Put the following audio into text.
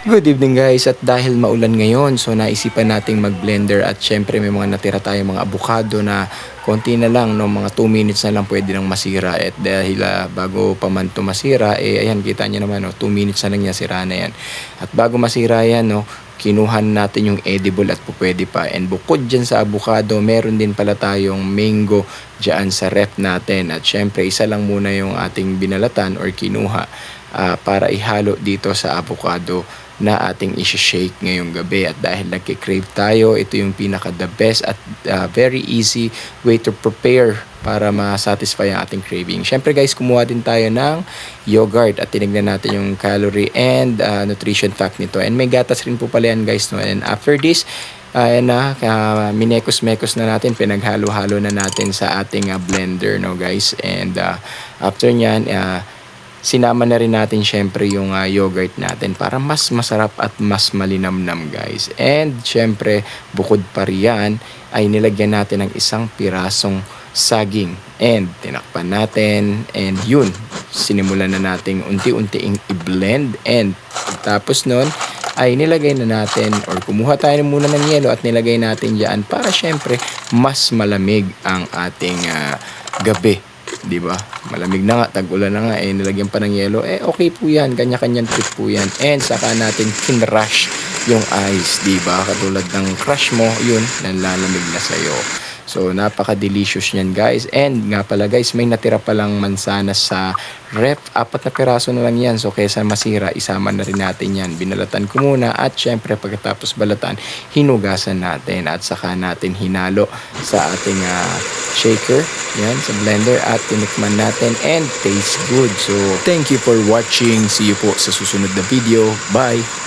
Good evening guys, at dahil maulan ngayon so naisipan nating mag-blender at syempre may mga natira tayong mga abukado na konti na lang, no, mga 2 minutes na lang pwede nang masira. At dahil bago pa man to masira, ayan kita nyo naman, no, 2 minutes na lang niya, sira na yan. At bago masira yan, no, kinuhan natin yung edible at pupwede pa. And bukod dyan sa avocado, meron din pala tayong mango dyan sa rep natin. At syempre isa lang muna yung ating binalatan or kinuha para ihalo dito sa avocado na ating i-shake ngayong gabi. At dahil nagki-crave tayo, ito yung pinaka the best at very easy way to prepare para ma-satisfy ang ating craving. Syempre guys, kumuha din tayo ng yogurt at tinignan natin yung calorie and nutrition fact nito. And may gatas rin po pala yan guys, no? And after this, ayan na, minekos-mekos na natin, pinaghalo-halo na natin sa ating blender, no guys. And after nyan, sinama na rin natin syempre yung yogurt natin para mas masarap at mas malinamnam guys. And syempre bukod pa riyan ay nilagyan natin ng isang pirasong saging and tinakpan natin, and yun, sinimulan na nating unti-unting i-blend. And tapos nun ay nilagay na natin or kumuha tayo muna ng yelo at nilagay natin dyan para syempre mas malamig ang ating gabi. Di ba? Malamig na nga, tag-ulan na nga, nilagyan pa ng yelo, okay po yan, kanya-kanyang trip po yan. And saka natin kinrush yung ice, di ba? Katulad ng crush mo, yun, nanlalamig na sa'yo. So, napaka-delicious niyan guys. And nga pala guys, may natira palang mansanas sa ref. 4 na piraso na lang yan. So, kaysa masira, isama na rin natin yan. Binalatan ko muna at syempre pagkatapos balatan, hinugasan natin at saka natin hinalo sa ating shaker. Yan, sa blender at tinikman natin and taste good. So, thank you for watching. See you po sa susunod na video. Bye!